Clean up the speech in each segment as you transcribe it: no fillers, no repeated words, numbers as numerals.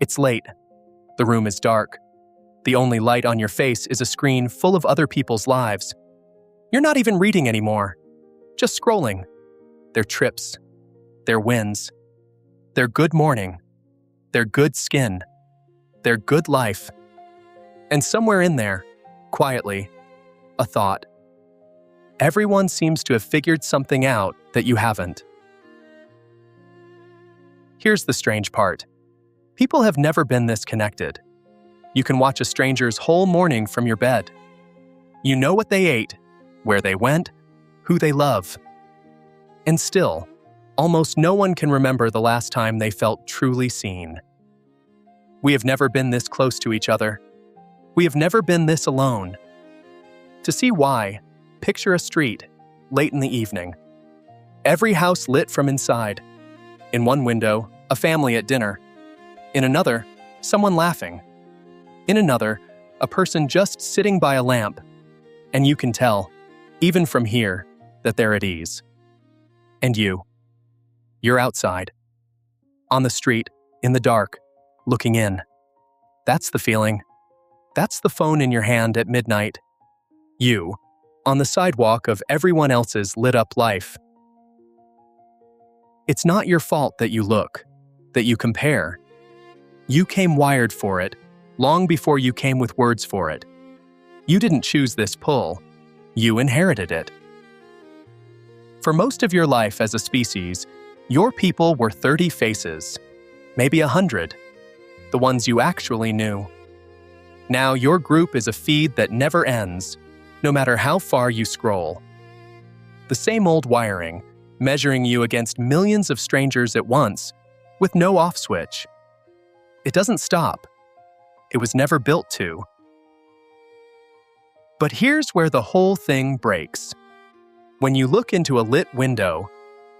It's late. The room is dark. The only light on your face is a screen full of other people's lives. You're not even reading anymore, just scrolling. Their trips, their wins, their good morning, their good skin, their good life. And somewhere in there, quietly, a thought. Everyone seems to have figured something out that you haven't. Here's the strange part. People have never been this connected. You can watch a stranger's whole morning from your bed. You know what they ate, where they went, who they love. And still, almost no one can remember the last time they felt truly seen. We have never been this close to each other. We have never been this alone. To see why, picture a street, late in the evening. Every house lit from inside. In one window, a family at dinner. In another, someone laughing. In another, a person just sitting by a lamp. And you can tell, even from here, that they're at ease. And you're outside. On the street, in the dark, looking in. That's the feeling. That's the phone in your hand at midnight. You, on the sidewalk of everyone else's lit-up life. It's not your fault that you look, that you compare. You came wired for it, long before you came with words for it. You didn't choose this pull. You inherited it. For most of your life as a species, your people were 30 faces, maybe 100, the ones you actually knew. Now your group is a feed that never ends, no matter how far you scroll. The same old wiring, measuring you against millions of strangers at once, with no off switch. It doesn't stop. It was never built to. But here's where the whole thing breaks. When you look into a lit window,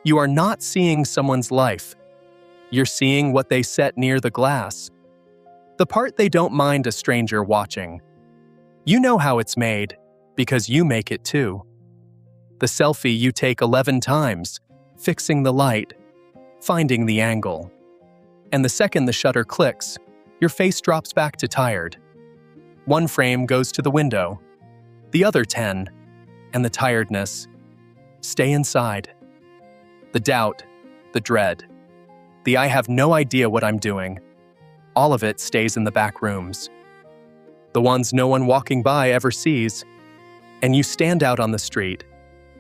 you are not seeing someone's life. You're seeing what they set near the glass. The part they don't mind a stranger watching. You know how it's made, because you make it too. The selfie you take 11 times, fixing the light, finding the angle. And the second the shutter clicks, your face drops back to tired. One frame goes to the window, the other 10, and the tiredness stay inside. The doubt, the dread, the I have no idea what I'm doing, all of it stays in the back rooms. The ones no one walking by ever sees. And you stand out on the street,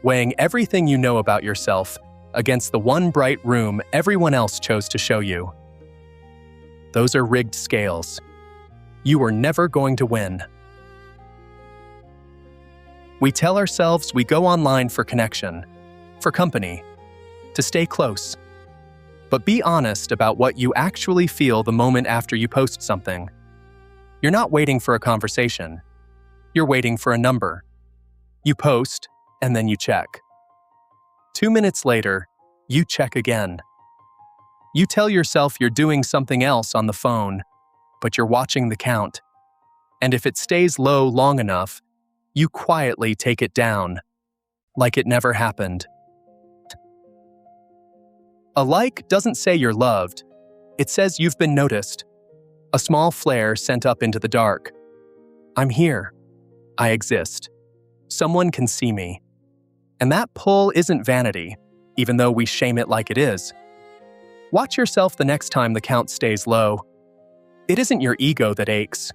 weighing everything you know about yourself against the one bright room everyone else chose to show you. Those are rigged scales. You were never going to win. We tell ourselves we go online for connection, for company, to stay close. But be honest about what you actually feel the moment after you post something. You're not waiting for a conversation. You're waiting for a number. You post, and then you check. 2 minutes later, you check again. You tell yourself you're doing something else on the phone, but you're watching the count. And if it stays low long enough, you quietly take it down, like it never happened. A like doesn't say you're loved. It says you've been noticed. A small flare sent up into the dark. I'm here. I exist. Someone can see me. And that pull isn't vanity, even though we shame it like it is. Watch yourself the next time the count stays low. It isn't your ego that aches.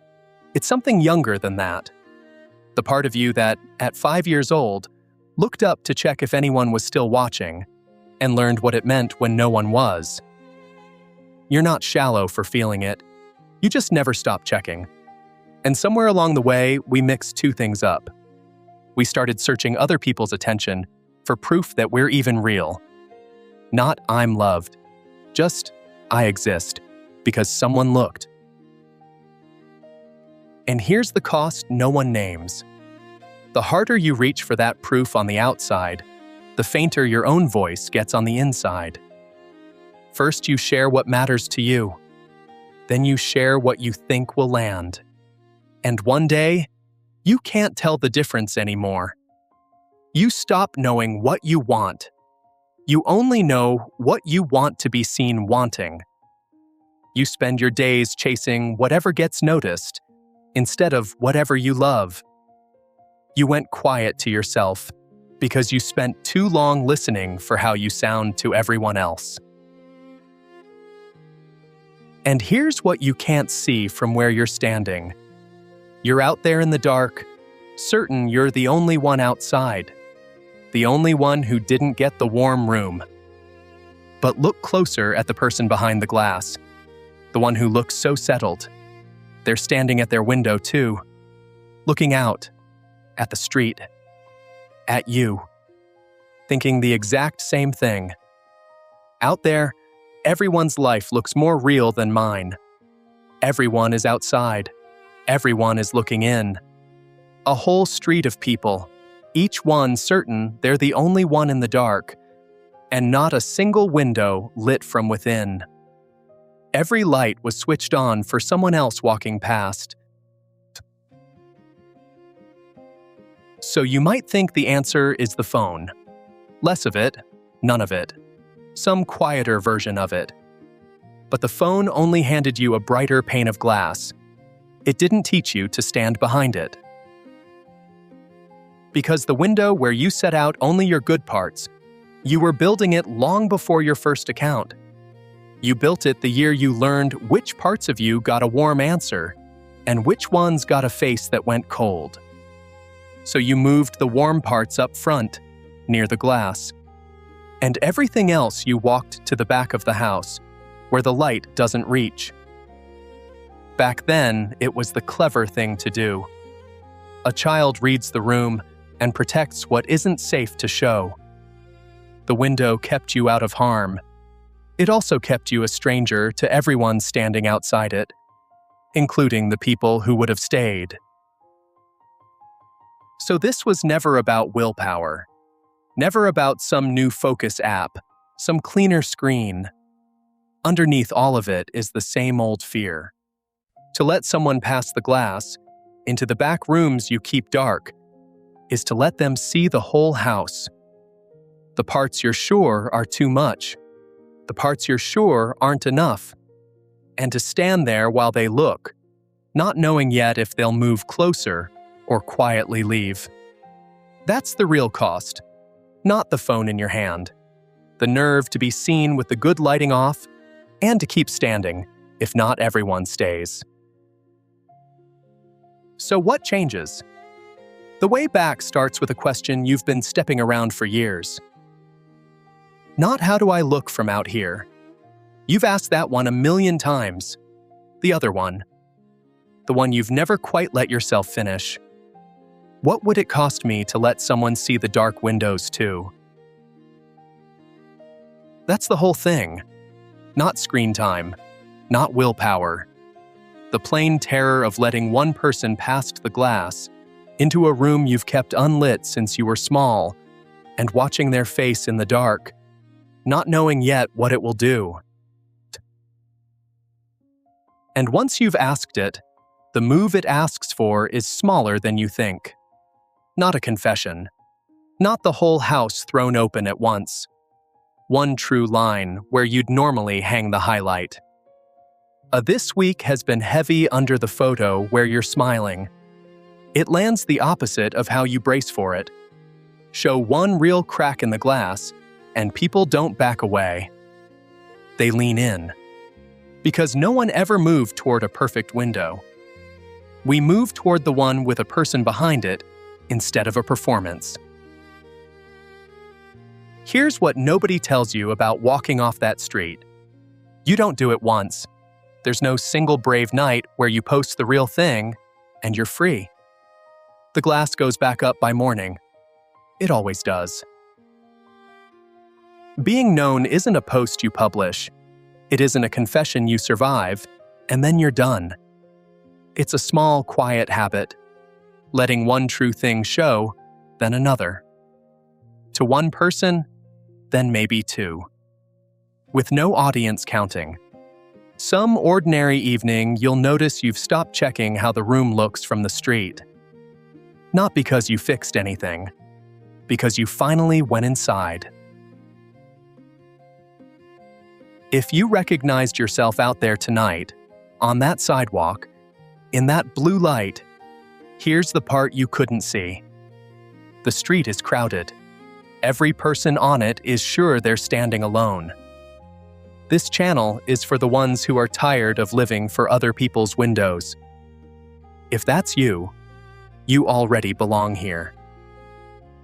It's something younger than that. The part of you that, at 5 years old, looked up to check if anyone was still watching, and learned what it meant when no one was. You're not shallow for feeling it. You just never stop checking. And somewhere along the way, we mixed two things up. We started searching other people's attention for proof that we're even real. Not I'm loved, just I exist, because someone looked. And here's the cost no one names. The harder you reach for that proof on the outside, the fainter your own voice gets on the inside. First, you share what matters to you. Then you share what you think will land. And one day, you can't tell the difference anymore. You stop knowing what you want. You only know what you want to be seen wanting. You spend your days chasing whatever gets noticed instead of whatever you love. You went quiet to yourself because you spent too long listening for how you sound to everyone else. And here's what you can't see from where you're standing. You're out there in the dark, certain you're the only one outside, the only one who didn't get the warm room. But look closer at the person behind the glass, the one who looks so settled. They're standing at their window too, looking out at the street, at you, thinking the exact same thing. Out there, everyone's life looks more real than mine. Everyone is outside. Everyone is looking in. A whole street of people, each one certain they're the only one in the dark, and not a single window lit from within. Every light was switched on for someone else walking past. So you might think the answer is the phone. Less of it, none of it. Some quieter version of it. But the phone only handed you a brighter pane of glass. It didn't teach you to stand behind it. Because the window where you set out only your good parts, you were building it long before your first account. You built it the year you learned which parts of you got a warm answer and which ones got a face that went cold. So you moved the warm parts up front, near the glass. And everything else you walked to the back of the house, where the light doesn't reach. Back then, it was the clever thing to do. A child reads the room and protects what isn't safe to show. The window kept you out of harm. It also kept you a stranger to everyone standing outside it, including the people who would have stayed. So this was never about willpower. Never about some new focus app, some cleaner screen. Underneath all of it is the same old fear. To let someone pass the glass, into the back rooms you keep dark, is to let them see the whole house. The parts you're sure are too much. The parts you're sure aren't enough. And to stand there while they look, not knowing yet if they'll move closer or quietly leave. That's the real cost. Not the phone in your hand. The nerve to be seen with the good lighting off and to keep standing if not everyone stays. So what changes? The way back starts with a question you've been stepping around for years. Not how do I look from out here? You've asked that one 1,000,000 times. The other one. The one you've never quite let yourself finish. What would it cost me to let someone see the dark windows too? That's the whole thing. Not screen time. Not willpower. The plain terror of letting one person past the glass into a room you've kept unlit since you were small and watching their face in the dark, not knowing yet what it will do. And once you've asked it, the move it asks for is smaller than you think. Not a confession. Not the whole house thrown open at once. One true line where you'd normally hang the highlight. This week has been heavy under the photo where you're smiling. It lands the opposite of how you brace for it. Show one real crack in the glass, and people don't back away. They lean in. Because no one ever moved toward a perfect window. We move toward the one with a person behind it instead of a performance. Here's what nobody tells you about walking off that street. You don't do it once. There's no single brave night where you post the real thing and you're free. The glass goes back up by morning. It always does. Being known isn't a post you publish. It isn't a confession you survive, and then you're done. It's a small, quiet habit, letting one true thing show, then another. To one person, then maybe two. With no audience counting. Some ordinary evening, you'll notice you've stopped checking how the room looks from the street. Not because you fixed anything, because you finally went inside. If you recognized yourself out there tonight, on that sidewalk, in that blue light, here's the part you couldn't see. The street is crowded. Every person on it is sure they're standing alone. This channel is for the ones who are tired of living for other people's windows. If that's you already belong here.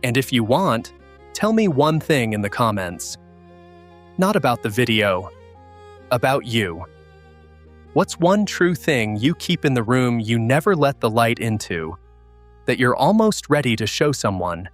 And if you want, tell me one thing in the comments. Not about the video, about you. What's one true thing you keep in the room you never let the light into, that you're almost ready to show someone,